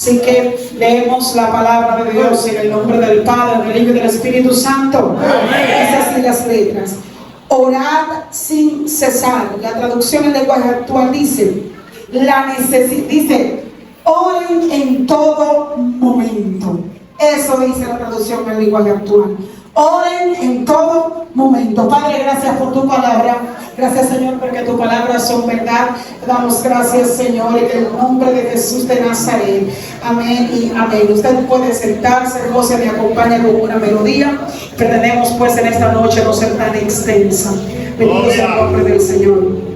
Así que leemos la palabra de Dios en el nombre del Padre, del Hijo y del Espíritu Santo. Esas son las letras. Orad sin cesar. La traducción en lenguaje actual dice, dice, oren en todo momento. Eso dice la traducción en lenguaje actual. Oren en todo momento. Padre, gracias por tu palabra. Gracias, Señor, porque tus palabras son verdad. Damos gracias, Señor, en el nombre de Jesús de Nazaret. Amén y amén. Usted puede sentarse, José me acompaña con una melodía. Pretendemos pues en esta noche no ser tan extensa. Bendito sea el nombre del Señor.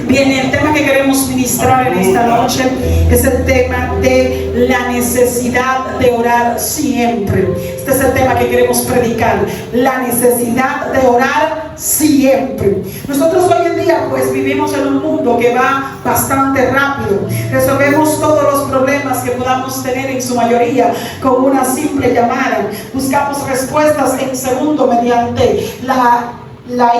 Bien, el tema que queremos ministrar en esta noche es el tema de la necesidad de orar siempre. Este es el tema que queremos predicar, la necesidad de orar siempre. Nosotros hoy en día pues vivimos en un mundo que va bastante rápido. Resolvemos todos los problemas que podamos tener en su mayoría con una simple llamada. Buscamos respuestas en segundo mediante la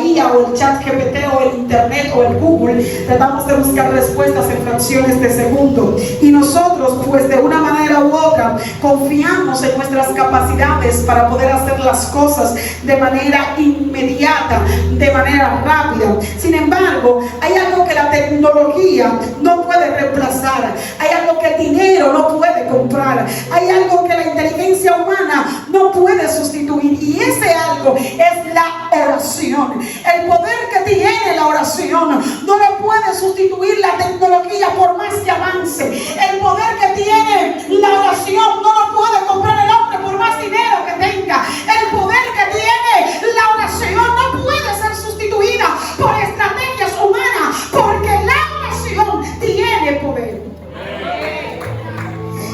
IA o el chat GPT o el internet o el Google. Tratamos de buscar respuestas en fracciones de segundo, y nosotros pues de una manera u otra confiamos en nuestras capacidades para poder hacer las cosas de manera inmediata, de manera rápida. Sin embargo, hay algo que la tecnología no puede reemplazar, hay algo que el dinero no puede comprar, hay algo que la inteligencia humana no puede sustituir, y ese algo es la oración. El poder que tiene la oración no lo puede sustituir la tecnología por más que avance. El poder que tiene la oración no lo puede comprar el hombre por más dinero que tenga. El poder que tiene la oración no puede ser sustituida por estrategias humanas, porque la oración tiene poder.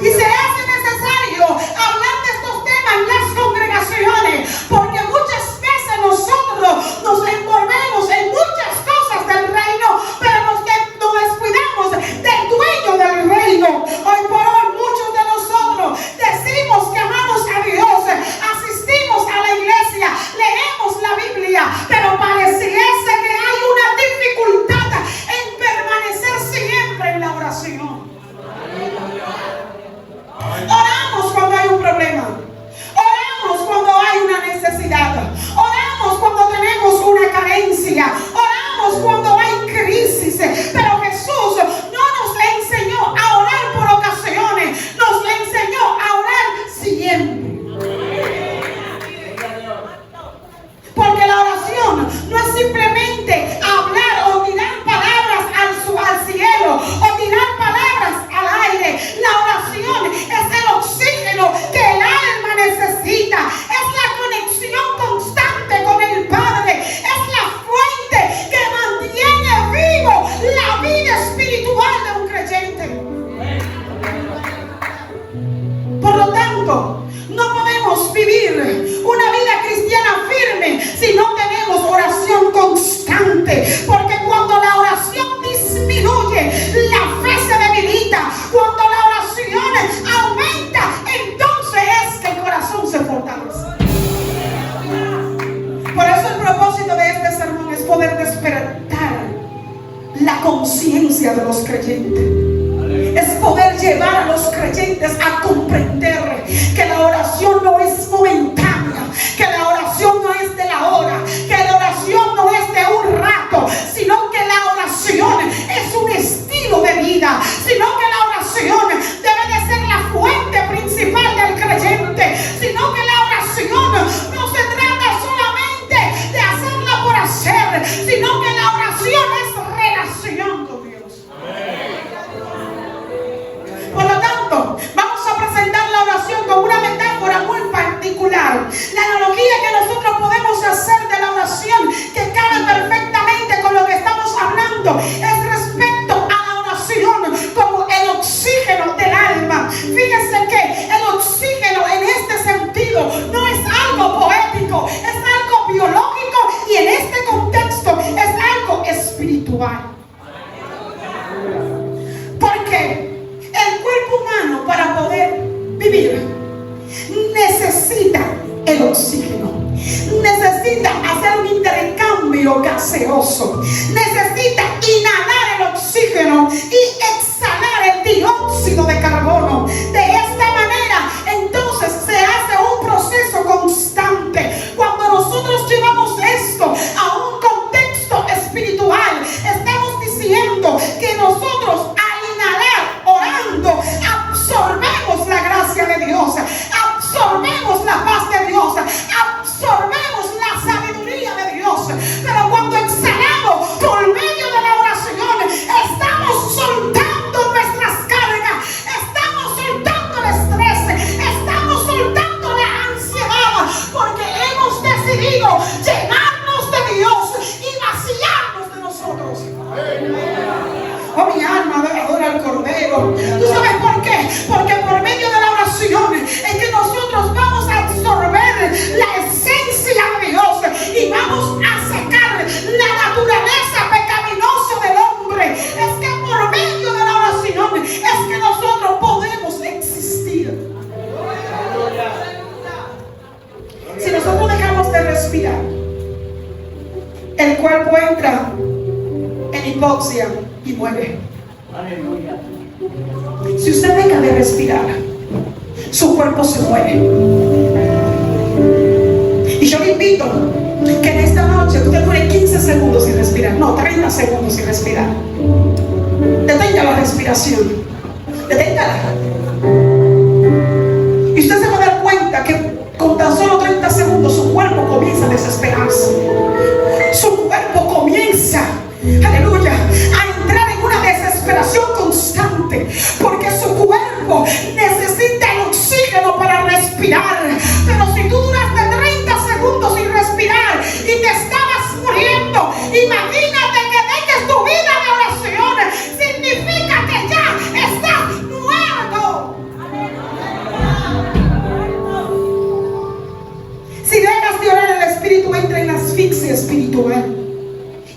Y se hace necesario hablar de estos temas en las congregaciones, porque muchas veces nosotros nos envolvemos en muchas cosas del reino, pero nos descuidamos del dueño del reino. Hoy por hoy muchos de nosotros decimos que amamos a Dios, asistimos a la iglesia, leemos la Biblia, pero pareciese que hay una dificultad en permanecer siempre en la oración. Oramos cuando hay un problema, oramos cuando hay una necesidad, oramos cuando tenemos una carencia, oramos cuando hay crisis, pero Jesús no nos enseñó a orar por ocasiones, nos enseñó a orar siempre. Porque la oración no es simplemente hablar o tirar palabras al cielo o tirar palabras al aire. La oración es el oxígeno que el alma necesita, es la conexión constante con el Padre, es la fuente que mantiene vivo la vida espiritual de un creyente. Por lo tanto, no podemos vivir una vida cristiana firme si no tenemos oración constante, porque cuando la oración disminuye, la fe se debilita. Cuando la oración aumenta, entonces es que el corazón se fortalece. Por eso el propósito de este sermón es poder despertar la conciencia de los creyentes. Es poder llevar a los creyentes a comprender que la oración no es momentánea, que la oración no es de la hora, que la oración no es de un rato, sino que la oración es un estilo de vida, sino que la oración debe de ser la fuente principal del creyente, sino que la oración no se trata solamente de hacerla por hacer, sino que la oración es relación con Dios. Por lo tanto, vamos a presentar la oración con una metáfora muy particular. La analogía que nosotros podemos hacer de la oración, que cabe perfectamente con lo que estamos hablando, es respecto a la oración como el oxígeno del alma. Fíjense que el oxígeno en este sentido no es algo poético, es algo biológico, y en este contexto es algo espiritual. Porque el cuerpo humano, para poder vivir, necesita el oxígeno, necesita hacer un intercambio gaseoso, necesita inhalar el oxígeno y exhalar el dióxido de carbono. De contigo. ¿Tú sabes por qué? Porque por medio de la oración es que nosotros vamos a absorber la esencia de Dios y vamos a sacar la naturaleza pecaminosa del hombre. Es que por medio de la oración es que nosotros podemos existir. Si nosotros dejamos de respirar, el cuerpo entra en hipoxia y muere. Si usted deja de respirar, su cuerpo se muere. Y yo le invito que en esta noche usted dure 15 segundos sin respirar, no, 30 segundos sin respirar. Detenga la respiración, deténgala. Y usted se va a dar cuenta que con tan solo 30 segundos su cuerpo comienza a desesperarse. Su cuerpo comienza, aleluya, a entrar en una desesperación constante, porque su cuerpo necesita el oxígeno para respirar. Pero si tú duraste 30 segundos sin respirar y te estabas muriendo, imagínate que dejes tu vida de oración. Significa que ya estás muerto. Si dejas de orar, el espíritu entra en asfixia espiritual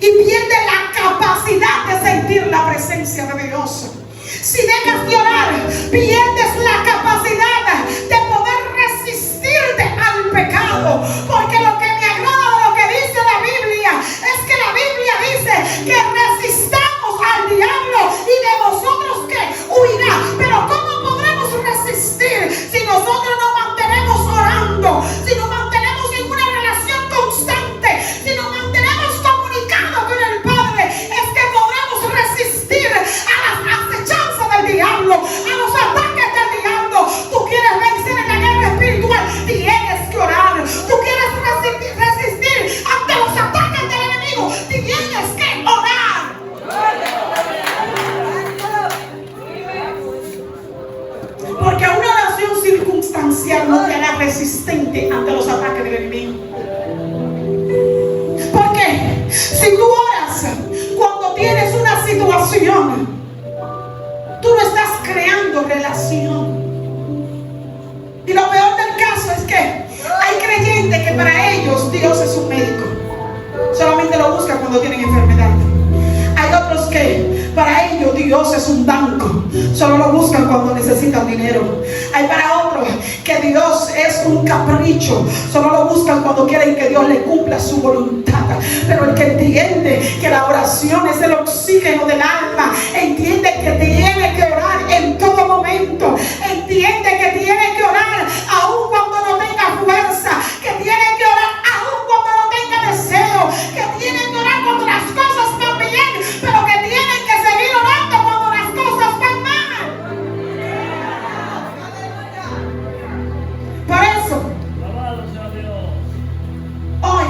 y pierde la capacidad de sentir la presencia de Dios. Si dejas de orar, pierdes la capacidad de poder resistirte al pecado. Porque lo que me agrada de lo que dice la Biblia es que la Biblia dice que resistamos al diablo y de vosotros que huirá. Pero ¿cómo podremos resistir si nosotros no mantenemos orando? Si no mantenemos en una relación constante, si no mantenemos comunicado con el Padre, es que podremos resistir a las acechanzas del diablo, a los ataques del diablo. Tú quieres vencer en la guerra espiritual, tienes que orar. Tú quieres resistir ante los ataques del enemigo, tienes que orar. Porque una oración circunstancial no te hará resistente ante los ataques del enemigo. Porque si tú oras cuando tienes una situación, tú no estás creando relación. Y lo peor del caso es que hay creyentes que para ellos Dios es un médico, solamente lo buscan cuando tienen enfermedad. Hay otros que para ellos Dios es un banco, solo lo buscan cuando necesitan dinero. Hay para otros que Dios es un capricho, solo lo buscan cuando quieren que Dios le cumpla su voluntad. Pero el que entiende que la oración es el oxígeno del alma, entiende que tiene que orar en todo momento, entiende que tiene que orar aun cuando no tenga fuerza, que tiene que orar aun cuando no tenga deseo, que tiene que orar cuando las cosas van bien, pero que tienen que seguir orando cuando las cosas van mal. Por eso, hoy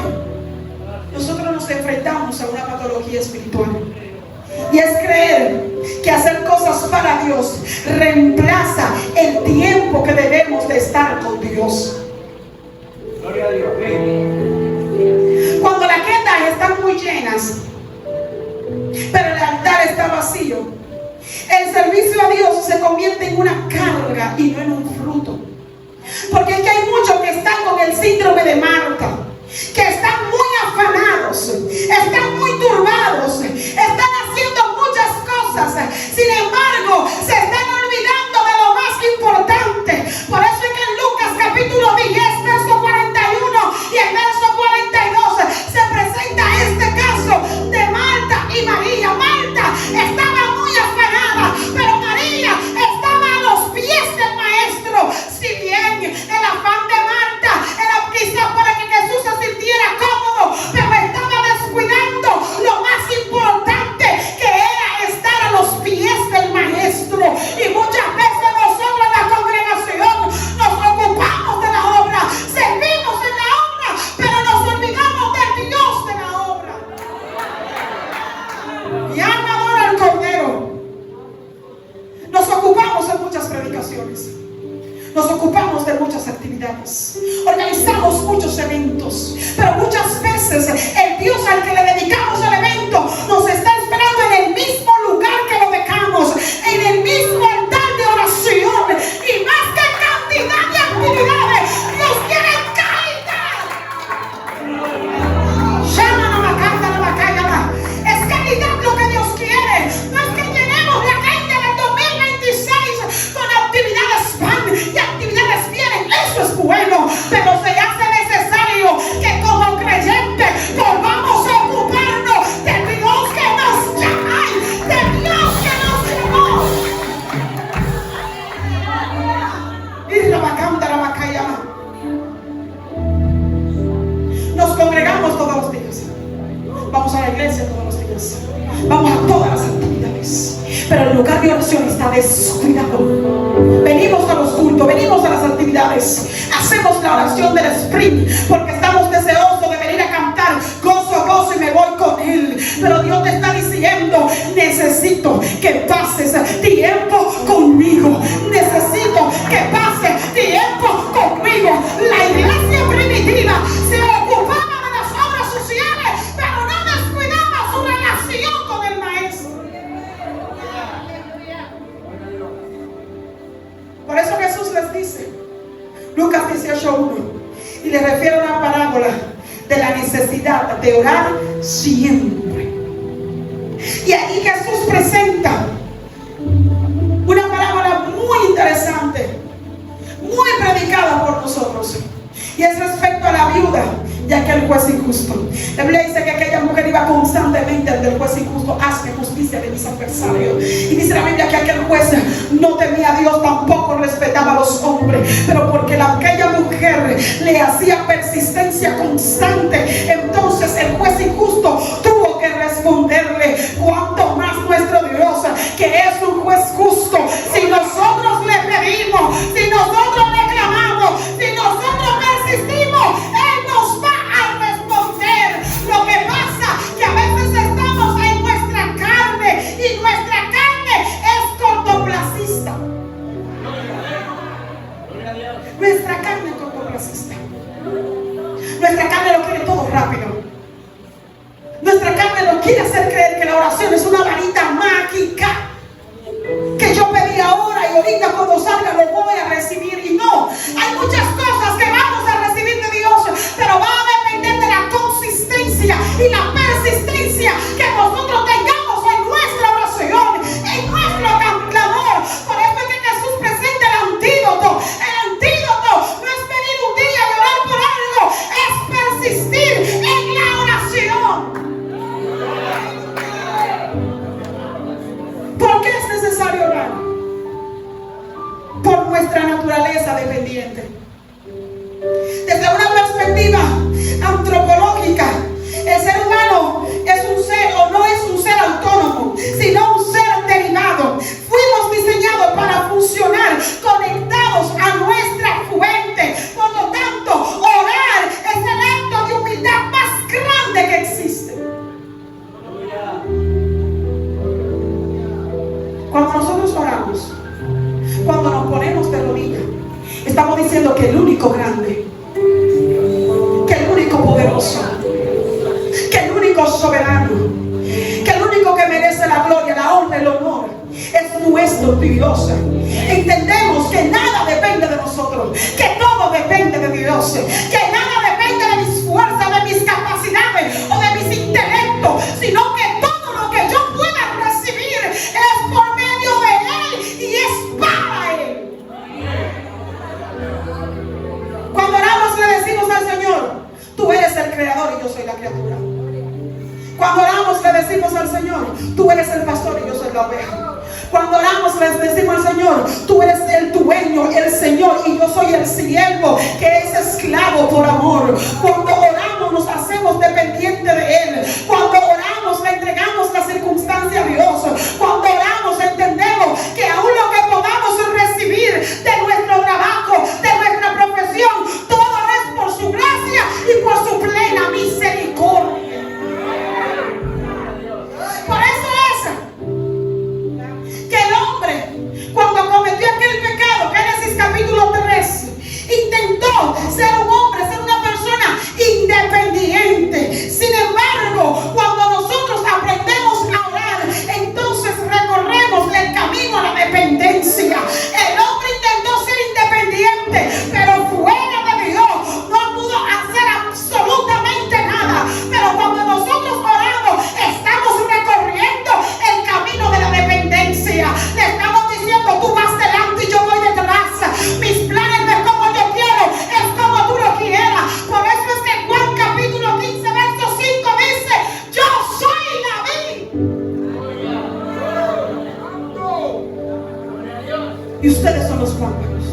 nosotros nos enfrentamos a una patología espiritual, y es creer que hacer cosas para Dios reemplaza el tiempo que debemos de estar con Dios. Gloria a Dios. Cuando las agendas están muy llenas, pero el altar está vacío, el servicio a Dios se convierte en una carga y no en un fruto. Porque es que hay muchos que están con el síndrome de Marta, que están muy afanados, están muy turbados, están haciendo muchas cosas, sin embargo se están olvidando de lo más importante. Por eso es que en Lucas capítulo 10 verso 41 y el verso 42 se presenta este caso de Marta y María. Marta estaba muy afanada, pero María estaba a los pies del maestro. Si bien el afán de Marta era quizás para que Jesús se sintiera cómodo, pero estaba descuidando lo más importante, que era estar a los pies del maestro. Y muchas veces nosotros en la congregación nos ocupamos de la obra, servimos en la obra, pero nos olvidamos del Dios de la obra. Y alma adora al Cordero. Nos ocupamos en muchas predicaciones, nos ocupamos de muchas actividades, organizamos muchos eventos, pero muchas veces el Dios al que le dedicamos el evento nos está esperando en el mismo lugar que lo dejamos, en el mismo mi oración está descuidado. Venimos a los cultos, venimos a las actividades, hacemos la oración del sprint porque estamos deseosos de venir a cantar gozo, gozo y me voy con Él. Pero Dios te está diciendo: necesito que pases tiempo conmigo. Necesito que pases tiempo conmigo. La iglesia primitiva se ocupaba de las obras sociales, pero no descuidaba su relación con el Maestro. Por eso Jesús les dice, Lucas 18:1, y le refiere a una parábola de la necesidad de orar siempre. Y ahí Jesús presenta una parábola muy interesante, muy predicada por nosotros, y es respecto a la viuda y aquel juez injusto. La Biblia dice que aquella mujer iba constantemente ante el juez injusto: hazme justicia de mis adversarios. Y dice la Biblia que aquel juez no temía a Dios, tampoco respetaba a los hombres, pero porque aquella mujer le hacía persistencia constante, entonces el juez injusto tuvo que responderle. Cuanto más nuestro Dios, que es un juez justo, si nosotros le pedimos, si nosotros le clamamos, si nosotros persistimos, Él nos va a responder. Lo que pasa que a veces estamos en nuestra carne y nuestra carne es cortoplacista. Nuestra carne es cortoplacista. Nuestra carne lo quiere todo rápido. Nuestra carne nos quiere hacer creer que la oración es una varita mágica, que yo pedí ahora y ahorita cuando salga lo voy a recibir. Y no, hay muchas cosas que vamos a recibir de Dios, pero va a depender de la consistencia y la persistencia que nosotros tengamos en nuestra oración, en nuestro clamor. Por eso es que Jesús presenta el antídoto. El antídoto no es venir un día y orar por algo, es persistir en la oración. ¿Por qué es necesario orar? Por nuestra naturaleza dependiente. Desde una perspectiva antropológica, el ser humano es un ser, o no es un ser autónomo, sino un ser derivado. Fuimos diseñados para funcionar conectados a nuestra fuente. Por lo tanto, orar es el acto de humildad más grande que existe. Cuando nosotros oramos, cuando nos ponemos de rodillas, estamos diciendo que el único grande, que el único poderoso, que el único soberano, que el único que merece la gloria, la honra y el honor es nuestro Dios. Entendemos que nada depende de nosotros, que todo depende de Dios, que nada depende de mis fuerzas, de mis capacidades o de mis intelectos, sino que todo lo que yo pueda recibir es por medio de Él y es para Él. Cuando oramos le decimos al Señor: tú eres el creador y yo soy la criatura. Cuando oramos le decimos al Señor: tú eres el pastor y yo soy la oveja. Cuando oramos les decimos al Señor: tú eres el dueño, el Señor, y yo soy el siervo que es esclavo por amor. Cuando oramos nos hacemos dependientes de Él. Cuando oramos le entregamos la circunstancia a Dios. Cuando oramos entendemos que aún lo que podamos recibir de nuestro trabajo, de nuestra profesión, todo es por su gracia y por su plena misericordia. Por eso es que el hombre, cuando cometió aquel pecado, Génesis capítulo 3, intentó ser un hombre, ser una persona independiente. Sin embargo, cuando nosotros aprendemos a orar, entonces recorremos el camino a la dependencia. El hombre intentó ser independiente, pero fuera de Dios no pudo hacer absolutamente nada. Pero cuando nosotros oramos, estamos recorriendo el camino de la dependencia. Le estamos diciendo: tú vas delante y yo voy detrás. Mis planes no es como yo quiero, es como tú lo quieras. Por eso es que Juan capítulo 15 verso 5 dice: yo soy la vid y ustedes son los pámpanos.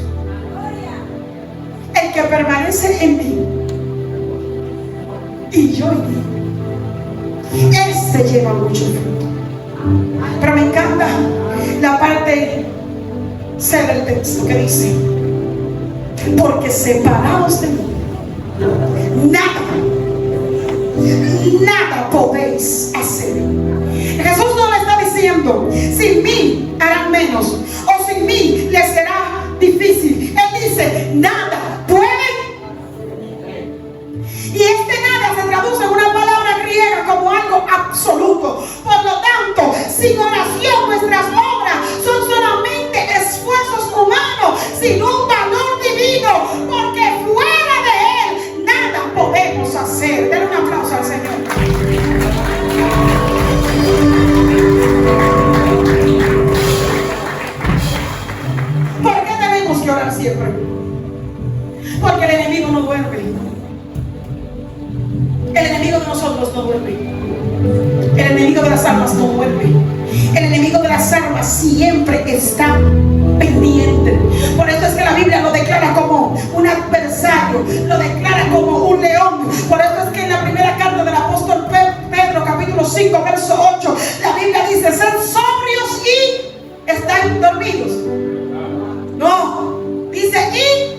El que permanece en mí y yo en él, él se lleva mucho fruto. Pero me encanta la parte C del texto que dice: porque separados de mí, nada podéis hacer. Jesús no le está diciendo: sin mí harán menos, o sin mí les será difícil. Él dice: nada pueden. Y este nada se traduce en una palabra griega como algo absoluto. Por lo tanto, sin oración nuestras obras son solamente esfuerzos humanos sin un valor divino, porque fuera de Él nada podemos hacer. Denle un aplauso al Señor. ¿Por qué tenemos que orar siempre? Porque el enemigo no duerme. El enemigo de nosotros no duerme. El enemigo de las almas no duerme. El enemigo de las almas siempre está pendiente. Por eso es que la Biblia lo declara como un adversario, lo declara como un león. Por eso es que en la primera carta del apóstol Pedro, capítulo 5, verso 8, la Biblia dice: sed sobrios y están dormidos. No, dice: y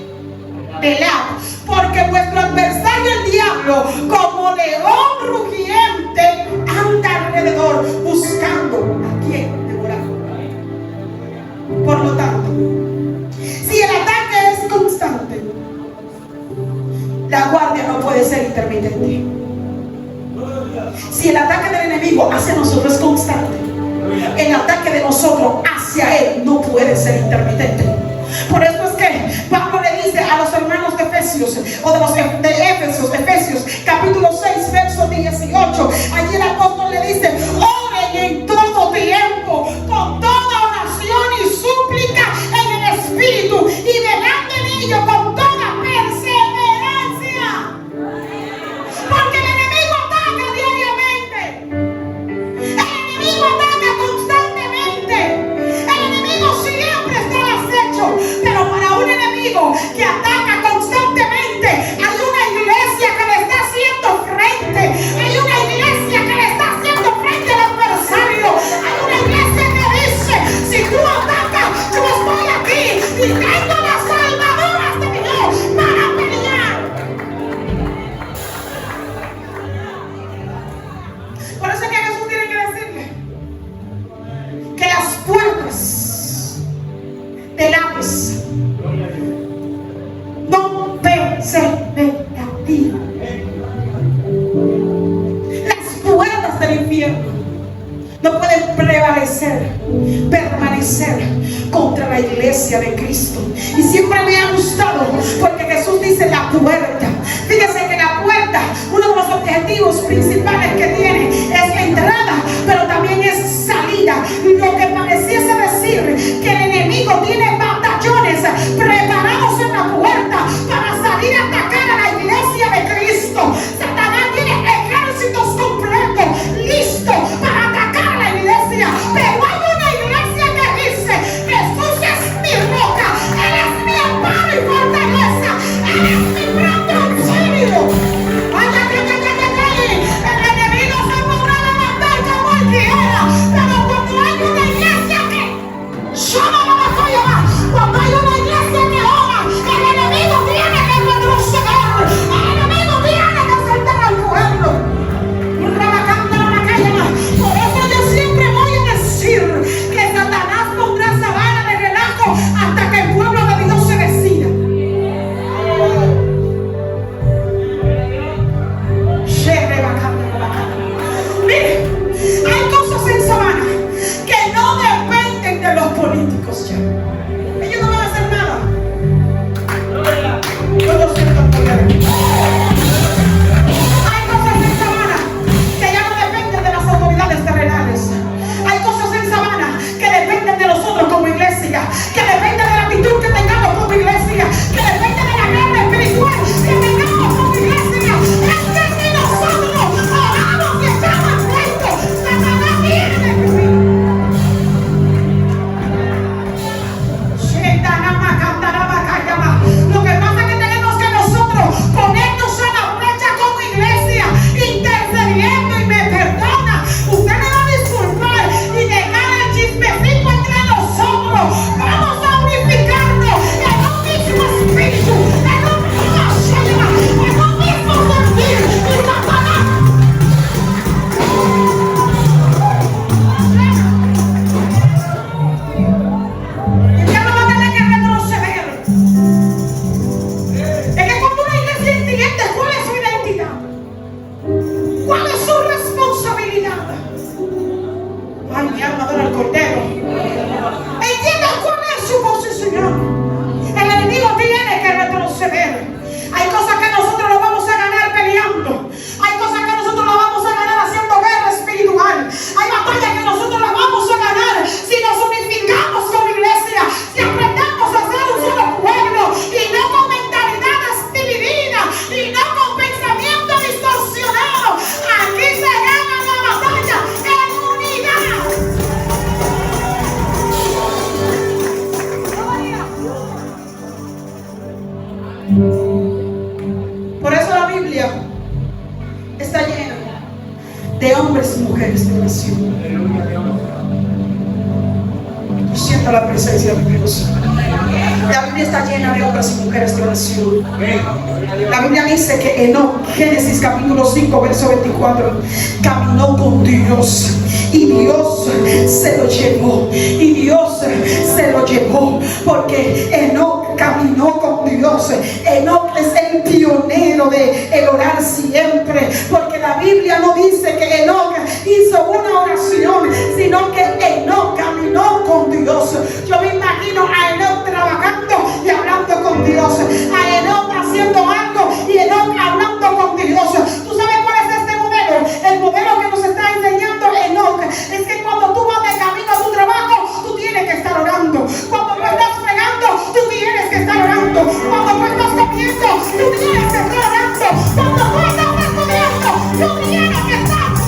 velad, porque vuestro adversario el diablo, como león rugiente, anda alrededor buscando a quien devorar. Por lo tanto, si el ataque es constante, la guardia no puede ser intermitente. Si el ataque del enemigo hacia nosotros es constante, el ataque de nosotros hacia él no puede ser intermitente. Por eso es que Pablo le dice a los hermanos de Efesios, o de Efesios, capítulo 6, verso 18, allí el apóstol le dice: oren en todo tiempo, con toda oración y súplica en el Espíritu, y velad en ello con toda perseverancia. Porque el enemigo ataca diariamente. El enemigo ataca constantemente. El enemigo siempre está al acecho. Pero para un enemigo que ataca constantemente, hay una iglesia que le está haciendo frente. Hay una iglesia que le está haciendo frente al adversario. Hay una iglesia que dice: si tú atacas, yo estoy aquí y tengo las salvadoras de Dios para pelear. Por eso es que Jesús tiene que decirle que las puertas del Hades no perseverarían. Las puertas del infierno no pueden permanecer contra la iglesia de Cristo. Y siempre me ha gustado porque Jesús dice la puerta. Fíjese que la puerta, uno de los objetivos principales que tiene es entrada, pero también es salida. Lo que pareciese decir que el enemigo tiene batallones preparados en la puerta para salir a atacar a la iglesia de Cristo. Satanás tiene ejércitos completos listos para atacar a la iglesia. Pero hay una iglesia que dice: Jesús es mi roca, Él es mi amparo y fortaleza, Él es mi pronto auxilio. El enemigo se podrá levantar como él quiera, pero cuando hay una iglesia hombres y mujeres de oración. Aleluya, Dios. Siento la presencia de Dios. La Biblia está llena de hombres y mujeres de oración. Amén. Gloria a Dios. La Biblia dice que Enoc, Génesis capítulo 5, verso 24, caminó con Dios y Dios se lo llevó. Y Dios se lo llevó porque Enoc caminó con Dios. Enoc es el pionero de el orar siempre, porque la Biblia no dice que Enoc hizo una oración, sino que Enoc caminó con Dios. Yo me imagino a Enoc trabajando y hablando con Dios, a Enoc haciendo algo y Enoc hablando con Dios. ¿Tú sabes cuál es este modelo? El modelo que nos está enseñando Enoc es que cuando tú vas de camino a tu trabajo, tú tienes que estar orando. Cuando tú estás fregando, tú tienes que estar orando. Cuando tú estás comiendo, tú tienes que estar orando. Cuando tú estás estudiando, tú tienes que estar orando.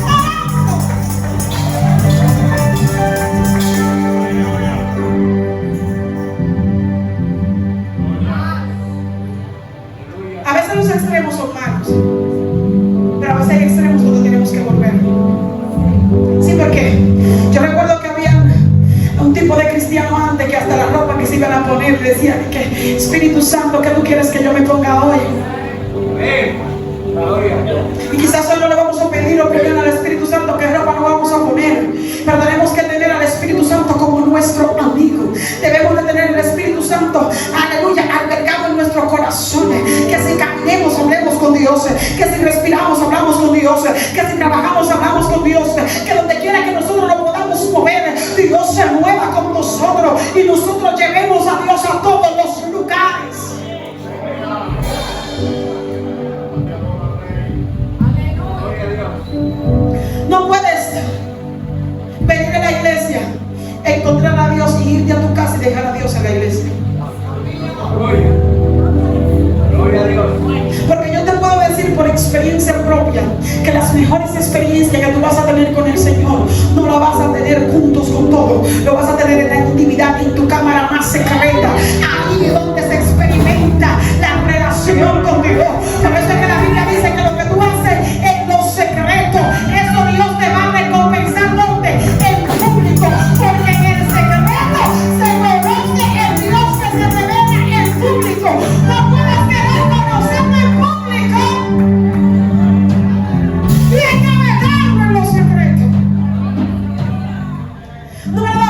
A veces los extremos son malos, pero a veces hay extremos donde tenemos que volver. Sí, porque yo recuerdo que había un tipo de cristiano antes que hasta la ropa que se iban a poner decía que Espíritu Santo, ¿qué tú quieres que yo me ponga hoy? Amén. Gloria a Dios. Y quizás hoy no le vamos a pedir opinión al Espíritu Santo qué ropa nos vamos a poner, pero tenemos que tener al Espíritu Santo como nuestro amigo. Debemos de tener el Espíritu Santo, aleluya, albergado en nuestros corazones. Que si caminemos, hablemos con Dios. Que si respiramos, hablamos con Dios. Que si trabajamos, hablamos con Dios. Que donde quiera que nosotros lo podamos mover, Dios se mueva con nosotros y nosotros llevemos a Dios a todos los lugares. Gloria a Dios. No puedes venir a la iglesia, encontrar a Dios y irte a tu casa y dejar a Dios en la iglesia. Gloria. Gloria a Dios. Porque yo te puedo decir por experiencia propia que las mejores experiencias que tú vas a tener con el Señor no las vas a tener juntos con todo. Lo vas a tener en la intimidad, en tu cámara más secreta. Ahí es donde se experimenta la relación con Dios. Por eso es que la Biblia dice que lo que tú haces en lo secreto, eso Dios te va a recompensar. ¿Dónde? En público. Porque en el secreto se conoce el Dios que se revela en público. No puedes querer conocerlo en público y engavetarlo en lo secreto. Número 2,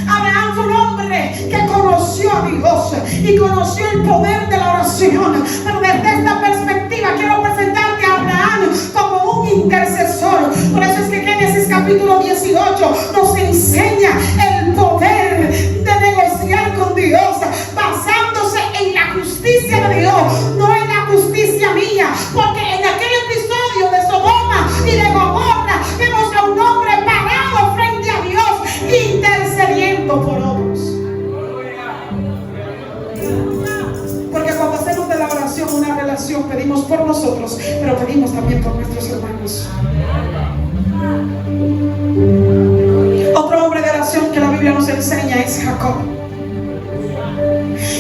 Abraham fue un hombre que conoció a Dios y conoció el poder de la oración. Pero desde esta perspectiva quiero presentarte a Abraham como un intercesor. Por eso es que Génesis capítulo 18 nos enseña el poder de negociar con Dios, basándose en la justicia de Dios, no en la justicia mía. Porque en aquel episodio de Sodoma y de Gomorra vemos a un hombre parado frente a Dios intercediendo por otros. Porque cuando hacemos de la oración una relación, pedimos por nosotros, pero pedimos también por nuestros hermanos. Otro hombre de oración que la Biblia nos enseña es Jacob.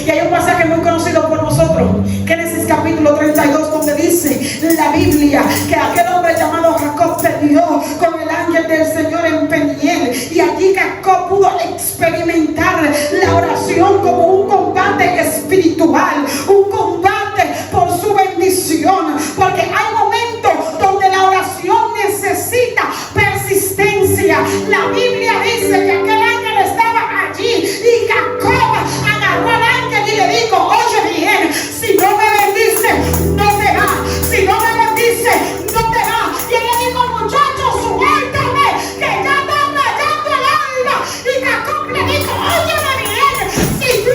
Y hay un pasaje muy conocido por nosotros, Génesis capítulo 32, donde dice la Biblia que aquel hombre llamado Jacob peleó con el ángel del Señor en Peniel. Y allí Jacob pudo experimentar la oración como un combate espiritual, un combate por su bendición. Porque hay momentos donde la oración necesita persistencia. La Biblia dice que aquel ángel estaba allí y Jacob agarró al ángel y le dijo: oye bien, si no me bendice, no te va. Si no me bendice, no te va. Y él le dijo: muchachos, suéltame, que ya está rayando el alma. Y Jacob le dijo: óyeme bien, si tú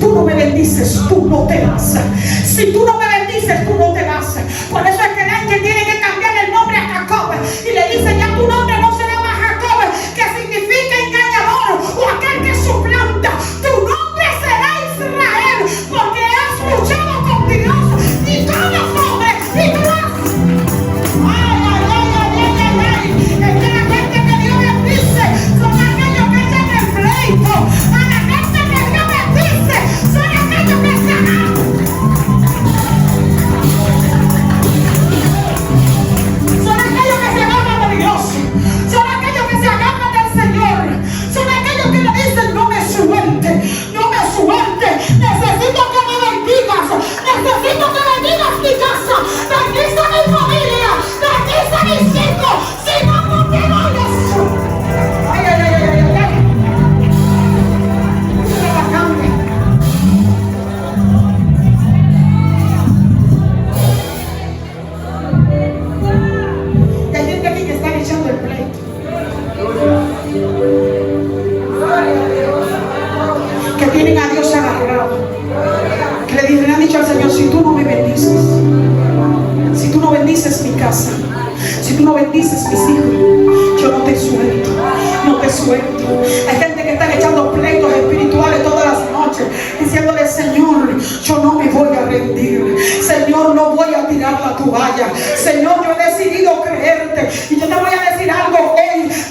tú no me bendices, tú no te vas. Si tú no me bendices, tú no te vas. Por eso es que el ángel tiene que cambiarle el nombre a Jacob y le dice: ya tu nombre no será más Jacob, que significa engañador o aquel que suplanta. Tu nombre será Israel, porque has luchado con Dios y con los hombres y tú has. Es que la gente que Dios bendice son aquellos que echan el pleito. A la gente que Dios bendice son aquellos que se aman. Son aquellos que se agarran de Dios. Son aquellos que se agarran del Señor. Son aquellos que le dicen: no me suelte, no me suelte. Necesito que me bendigas. Necesito que bendigas mi casa. Bendice mi familia. Bendice mis hijos. Si no, contigo yo soy. Ay, ay, ay, ay, ay, ay. Es trabajante. Y hay gente aquí que están echando el pleito. Que tienen a Dios agarrado. Que le han dicho al Señor: si tú no me bendices, si tú no bendices mi casa, si tú no bendices mis hijos, yo no te suelto, no te suelto. Hay gente que está echando pleitos espirituales todas las noches, diciéndole: Señor, yo no me voy a rendir. Señor, no voy a tirar la toalla. Señor, yo he decidido creerte. Y yo te voy a decir algo hoy.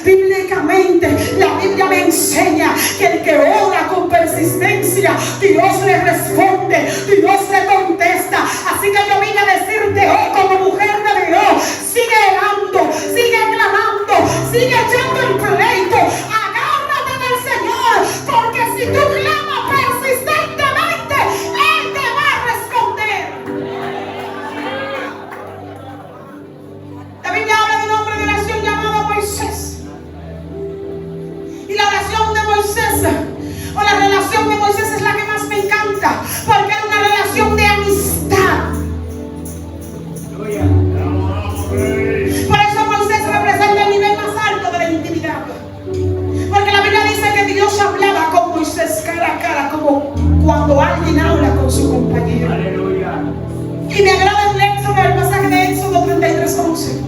Bíblicamente, la Biblia me enseña que el que ora con persistencia, Dios le responde, Dios le contesta. Así que yo vine a decirte hoy, como mujer de Dios: sigue orando, sigue clamando, sigue echando el pleito. Agárrate del Señor, porque si tú clamas persistentemente, Él te va a responder. La Biblia habla de un hombre de oración llamado Moisés. Y la oración de Moisés, o la relación de Moisés, es la que más me encanta, porque era una relación de amistad. Por eso Moisés representa el nivel más alto de la intimidad. Porque la Biblia dice que Dios hablaba con Moisés cara a cara, como cuando alguien habla con su compañero. Y me agrada el pasaje de Éxodo 33:11.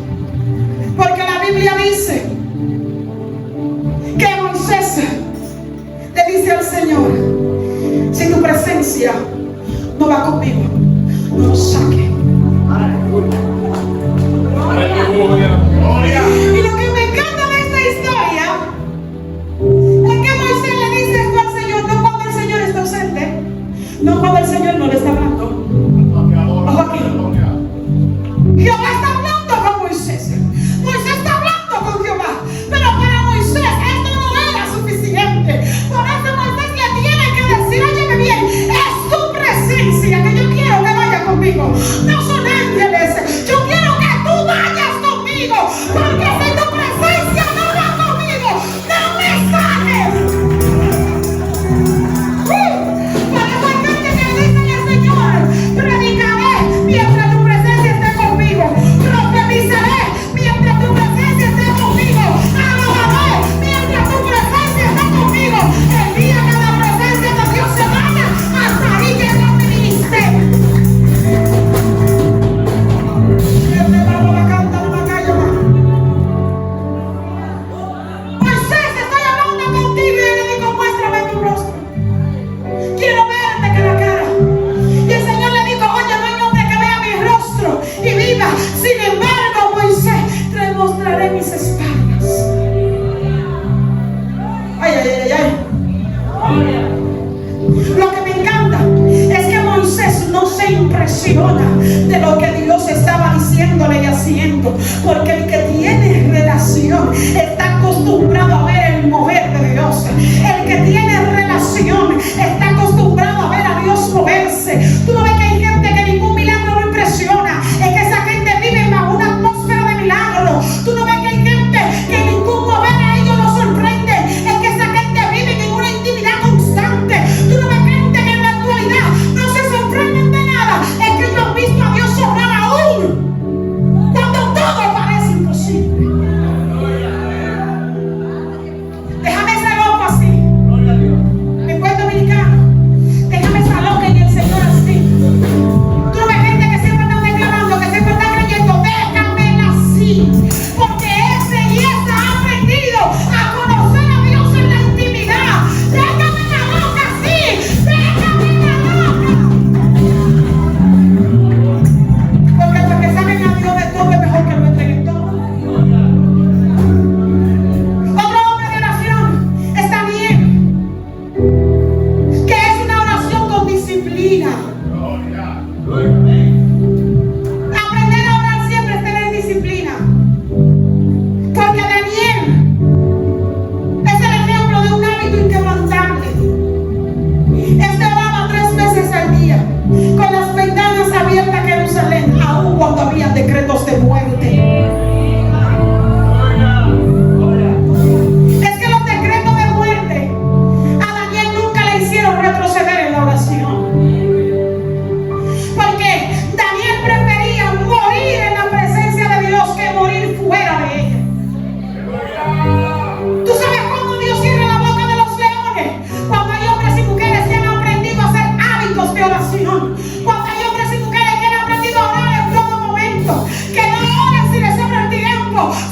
Porque la Biblia dice que Moisés le dice al Señor: si tu presencia no va conmigo, no nos saque. Y lo que me encanta de esta historia es que Moisés le dice esto al Señor, no cuando el Señor está ausente, no cuando el Señor no le está hablando. Ojo aquí. Jehová está hablando con Moisés. Moisés está hablando con Jehová. Pero para Moisés esto no era suficiente. Por eso Moisés le tiene que decir: óyeme bien, es tu presencia que yo quiero que vaya conmigo. No son ángeles. Yo quiero que tú vayas conmigo. Porque si tu presencia no va conmigo, no me saques. Por eso hay gente que le dice al Señor: predicaré mientras tu presencia esté conmigo. Profetizaré mientras tu presencia esté conmigo. Alabaré mientras tu presencia esté conmigo. El día que la presencia de Dios se vaya, hasta ahí llega mi ministerio. Moisés, estoy hablando contigo, y le digo: muéstrame tu rostro. Quiero verte cara a cara. Y el Señor le dijo: oye, no hay hombre que vea mi rostro y viva. Sin embargo, Moisés, te mostraré mis espaldas. Ay, ay, ay, ay. Lo que me encanta es que Moisés no se impresiona de lo que Dios estaba diciéndole y haciendo, porque el que tiene relación está acostumbrado a ver el mover de Dios. El que tiene relación está acostumbrado a ver a Dios moverse. Tú no ves que hay gente que ningún milagro lo impresiona, es que esa gente vive bajo una atmósfera de milagro. Tú no ves que hay gente que ningún mover a ellos lo sorprende, es que esa gente vive en una intimidad constante. Tú no ves gente que en la actualidad no se sorprenden de nada, es que ellos han visto a Dios obrar aún cuando todo parece imposible.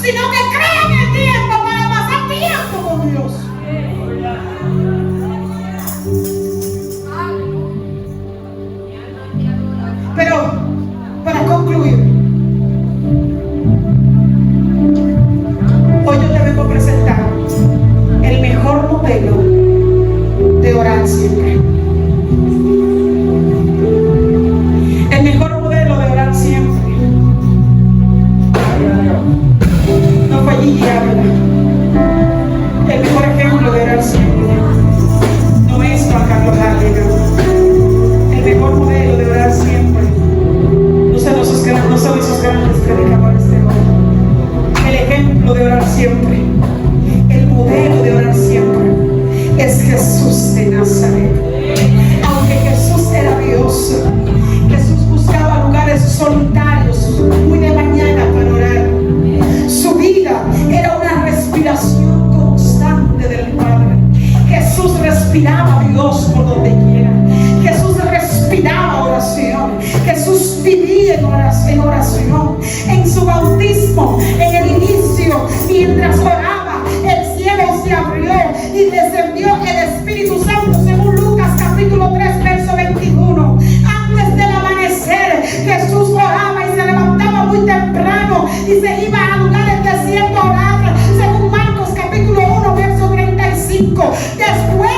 sino que crean el tiempo para pasar tiempo con Dios. Pero para concluir, hoy yo te vengo a presentar el mejor modelo de orar siempre. El mejor modelo de orar siempre. No fue Gigi Ávila. El mejor ejemplo de orar siempre no es Juan Carlos Ávila. El mejor modelo de orar siempre no son esos grandes predicadores de hoy. El ejemplo de orar siempre, el modelo de orar siempre es Jesús de Nazaret. Aunque Jesús era Dios, Jesús buscaba lugares solitarios muy de mañana para orar. Su vida era una respiración constante del Padre. Jesús respiraba a Dios por donde quiera. Jesús respiraba oración. Jesús vivía en oración. En su bautismo, en el inicio, mientras oraba, el cielo se abrió y descendió el Espíritu Santo, según Lucas capítulo 3 verso 21. Antes del amanecer, Jesús oraba y se levantaba muy temprano y se iba a lugares desiertos a orar, según Marcos capítulo 1 verso 35. Después